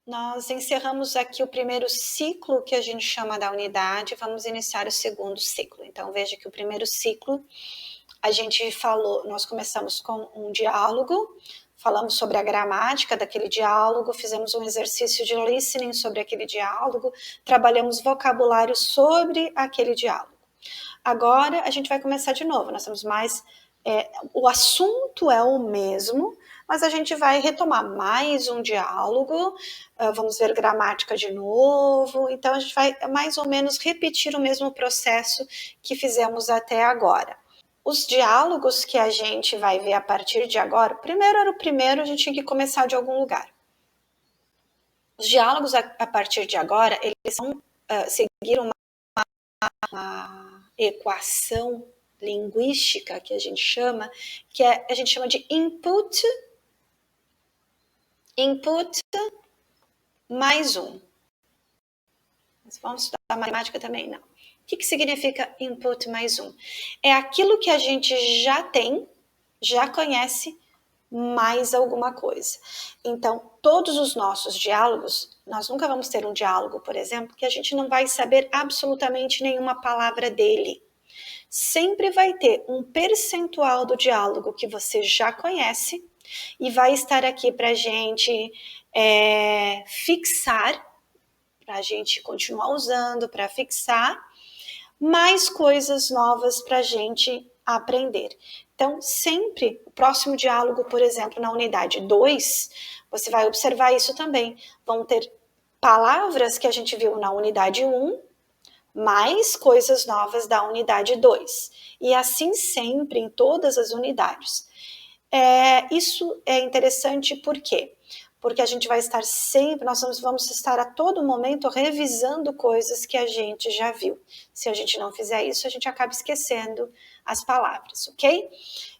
nós encerramos aqui o primeiro ciclo que a gente chama da unidade, vamos iniciar o segundo ciclo. Então, veja que o primeiro ciclo, a gente falou, nós começamos com um diálogo, falamos sobre a gramática daquele diálogo, fizemos um exercício de listening sobre aquele diálogo, trabalhamos vocabulário sobre aquele diálogo. Agora, a gente vai começar de novo, nós temos mais... o assunto é o mesmo, mas a gente vai retomar mais um diálogo, vamos ver gramática de novo, então a gente vai mais ou menos repetir o mesmo processo que fizemos até agora. Os diálogos que a gente vai ver a partir de agora, primeiro era o primeiro, a gente tinha que começar de algum lugar. Os diálogos a partir de agora, eles são seguir uma equação linguística que a gente chama, a gente chama de input mais um. Mas vamos estudar matemática também? Não. O que significa input mais um? É aquilo que a gente já tem, já conhece, mais alguma coisa. Então, todos os nossos diálogos, nós nunca vamos ter um diálogo, por exemplo, que a gente não vai saber absolutamente nenhuma palavra dele. Sempre vai ter um percentual do diálogo que você já conhece e vai estar aqui para a gente fixar, para a gente continuar usando, para fixar mais coisas novas para a gente aprender. Então, sempre, o próximo diálogo, por exemplo, na unidade 2, você vai observar isso também. Vão ter palavras que a gente viu na unidade 1, mais coisas novas da unidade 2. E assim sempre em todas as unidades. Isso é interessante por quê? Porque a gente vai estar sempre, nós vamos estar a todo momento revisando coisas que a gente já viu. Se a gente não fizer isso, a gente acaba esquecendo as palavras, ok?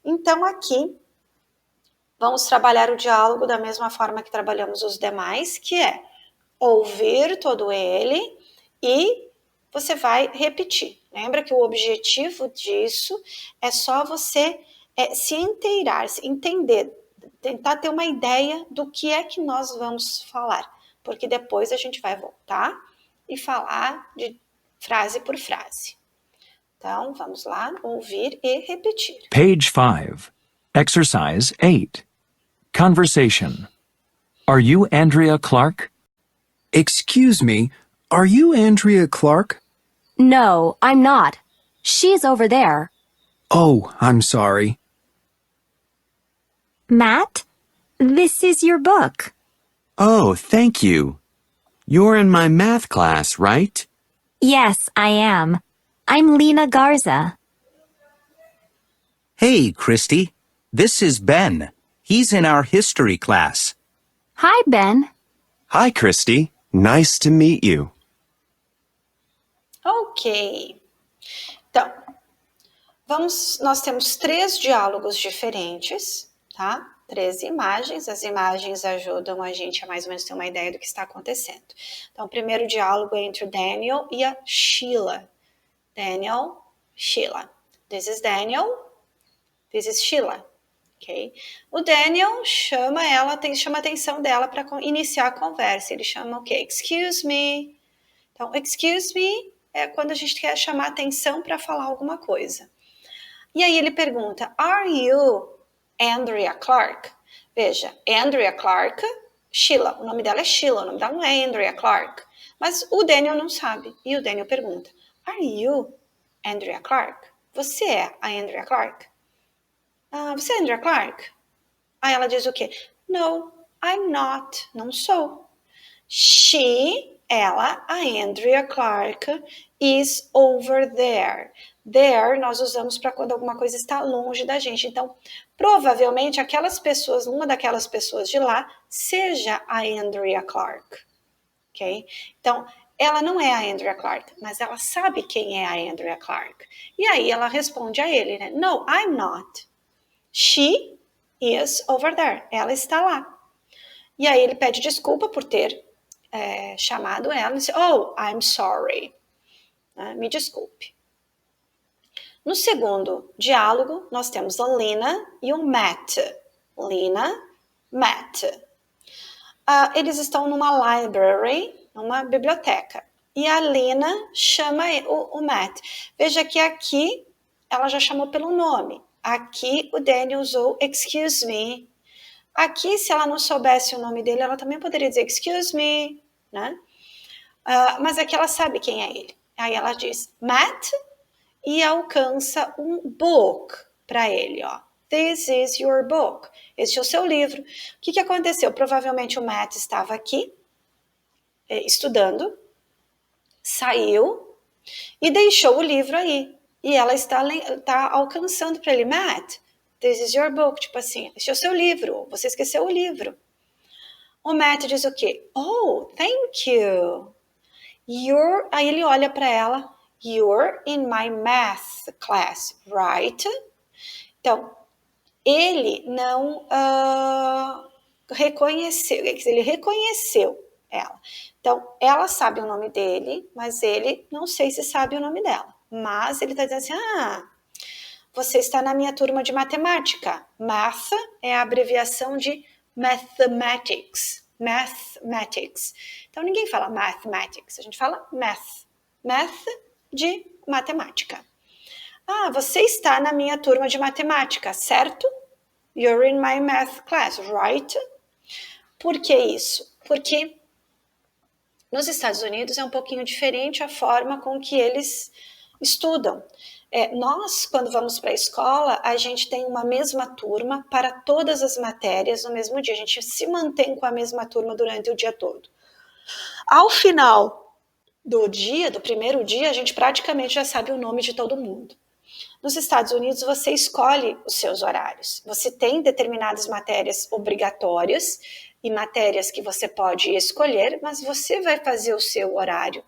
Então aqui, vamos trabalhar o diálogo da mesma forma que trabalhamos os demais, que é ouvir todo ele e você vai repetir. Lembra que o objetivo disso é só você se inteirar, se entender, tentar ter uma ideia do que é que nós vamos falar, porque depois a gente vai voltar e falar de frase por frase. Então, vamos lá, ouvir e repetir. Page 5, Exercise 8. Conversation. Are you Andrea Clark? Excuse me, are you Andrea Clark? No, I'm not. She's over there. Oh, I'm sorry. Matt, this is your book. Oh, thank you. You're in my math class, right? Yes, I am. I'm Lena Garza. Hey, Christy. This is Ben. He's in our history class. Hi, Ben. Hi, Christy. Nice to meet you. Ok. Então, nós temos 3 diálogos diferentes, tá? 3 imagens. As imagens ajudam a gente a mais ou menos ter uma ideia do que está acontecendo. Então, o primeiro diálogo é entre o Daniel e a Sheila. Daniel, Sheila. This is Daniel. This is Sheila. Okay? O Daniel chama a atenção dela para iniciar a conversa. Ele chama o quê? Excuse me. Então, excuse me é quando a gente quer chamar atenção para falar alguma coisa. E aí ele pergunta, are you Andrea Clark? Veja, Andrea Clark, Sheila. O nome dela é Sheila, o nome dela não é Andrea Clark. Mas o Daniel não sabe. E o Daniel pergunta, are you Andrea Clark? Você é a Andrea Clark? Você é Andrea Clark? Aí ela diz o quê? No, I'm not. Não sou. Ela, a Andrea Clark, is over there. There nós usamos para quando alguma coisa está longe da gente. Então, provavelmente uma daquelas pessoas de lá seja a Andrea Clark. Ok? Então, ela não é a Andrea Clark, mas ela sabe quem é a Andrea Clark. E aí ela responde a ele, né? No, I'm not. She is over there. Ela está lá. E aí ele pede desculpa por ter chamado ela e diz, oh, I'm sorry. Me desculpe. No segundo diálogo, nós temos a Lena e o Matt. Lena, Matt. Eles estão numa library, numa biblioteca. E a Lina chama o Matt. Veja que aqui ela já chamou pelo nome. Aqui o Danny usou excuse me. Aqui, se ela não soubesse o nome dele, ela também poderia dizer excuse me, né? Mas aqui ela sabe quem é ele. Aí ela diz Matt e alcança um book para ele, ó. This is your book. Este é o seu livro. O que aconteceu? Provavelmente o Matt estava aqui estudando, saiu e deixou o livro aí. E ela está alcançando para ele, Matt, this is your book. Tipo assim, este é o seu livro. Você esqueceu o livro. O Matt diz o quê? Oh, thank you. Aí ele olha para ela. You're in my math class, right? Então, ele não reconheceu, ele reconheceu ela. Então, ela sabe o nome dele, mas ele não sei se sabe o nome dela. Mas ele está dizendo assim, você está na minha turma de matemática. Math é a abreviação de mathematics. Mathematics. Então, ninguém fala mathematics, a gente fala math. Math de matemática. Você está na minha turma de matemática, certo? You're in my math class, right? Por que isso? Porque nos Estados Unidos é um pouquinho diferente a forma com que eles estudam. Nós, quando vamos para a escola, a gente tem uma mesma turma para todas as matérias no mesmo dia. A gente se mantém com a mesma turma durante o dia todo. Ao final do primeiro dia, a gente praticamente já sabe o nome de todo mundo. Nos Estados Unidos, você escolhe os seus horários. Você tem determinadas matérias obrigatórias e matérias que você pode escolher, mas você vai fazer o seu horário.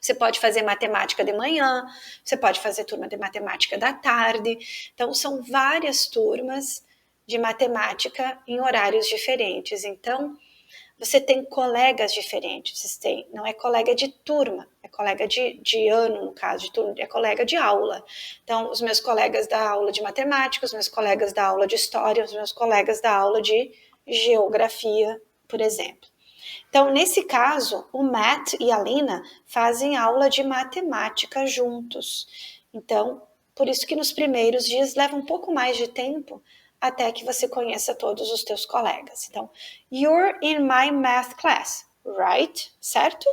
Você pode fazer matemática de manhã, você pode fazer turma de matemática da tarde. Então, são várias turmas de matemática em horários diferentes. Então, você tem colegas diferentes. Não é colega de turma, é colega de ano, no caso de turma, é colega de aula. Então, os meus colegas da aula de matemática, os meus colegas da aula de história, os meus colegas da aula de geografia, por exemplo. Então, nesse caso, o Matt e a Lina fazem aula de matemática juntos. Então, por isso que nos primeiros dias leva um pouco mais de tempo até que você conheça todos os teus colegas. Então, you're in my math class, right? Certo?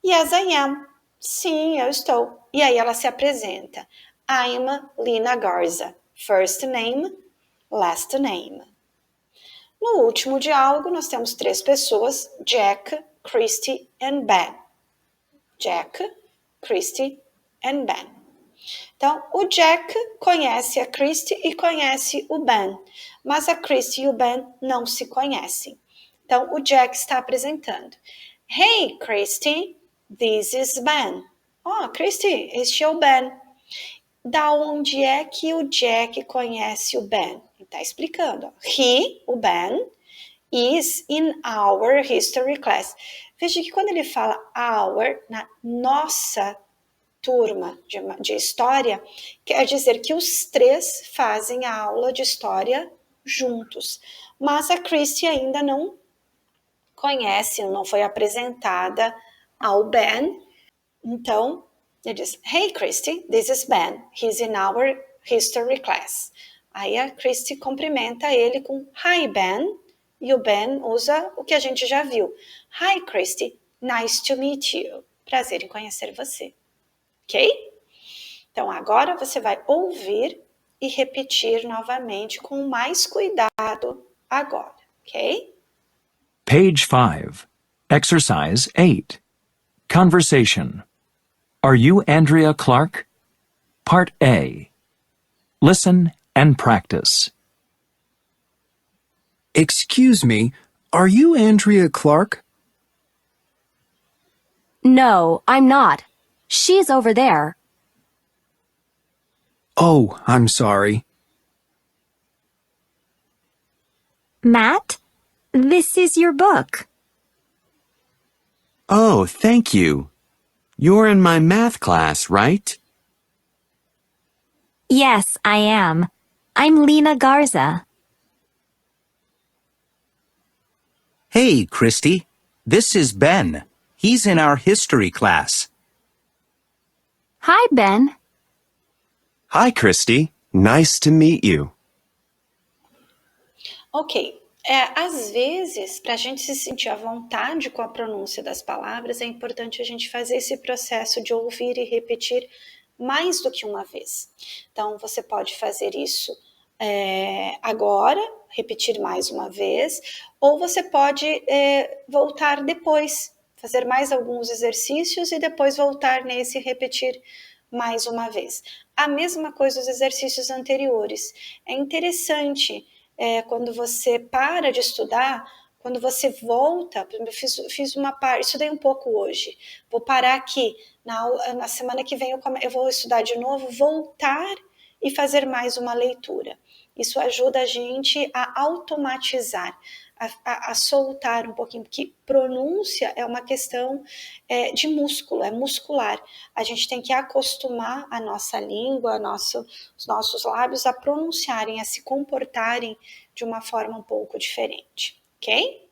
Yes, I am. Sim, eu estou. E aí ela se apresenta. I'm Lina Garza. First name, last name. No último diálogo, nós temos 3 pessoas, Jack, Christy and Ben. Jack, Christy and Ben. Então, o Jack conhece a Christy e conhece o Ben, mas a Christy e o Ben não se conhecem. Então, o Jack está apresentando. Hey, Christy, this is Ben. Christy, este é o Ben. Da onde é que o Jack conhece o Ben? Ele está explicando. He, o Ben, is in our history class. Veja que quando ele fala our, na nossa turma de história, quer dizer que os 3 fazem a aula de história juntos. Mas a Christy ainda não conhece, não foi apresentada ao Ben. Então, ele diz, Hey Christy, this is Ben. He's in our history class. Aí a Christy cumprimenta ele com Hi Ben, e o Ben usa o que a gente já viu. Hi Christy, nice to meet you. Prazer em conhecer você. Ok? Então agora você vai ouvir e repetir novamente com mais cuidado agora, ok? Page 5. Exercise 8. Conversation. Are you Andrea Clark? Part A. Listen and practice. Excuse me, are you Andrea Clark? No, I'm not. She's over there. Oh, I'm sorry. Matt, this is your book. Oh, thank you. You're in my math class, right? Yes, I am. I'm Lina Garza. Hey, Christy. This is Ben. He's in our history class. Hi, Ben. Hi, Christy. Nice to meet you. Ok. Às vezes, para a gente se sentir à vontade com a pronúncia das palavras, é importante a gente fazer esse processo de ouvir e repetir mais do que uma vez. Então, você pode fazer isso agora, repetir mais uma vez, ou você pode voltar depois, fazer mais alguns exercícios e depois voltar nesse e repetir mais uma vez. A mesma coisa os exercícios anteriores. É interessante quando você para de estudar, quando você volta, eu fiz uma parte, estudei um pouco hoje, vou parar aqui, na semana que vem eu vou estudar de novo, voltar e fazer mais uma leitura. Isso ajuda a gente a automatizar, a soltar um pouquinho, porque pronúncia é uma questão de músculo, é muscular. A gente tem que acostumar a nossa língua, os nossos lábios a pronunciarem, a se comportarem de uma forma um pouco diferente, ok?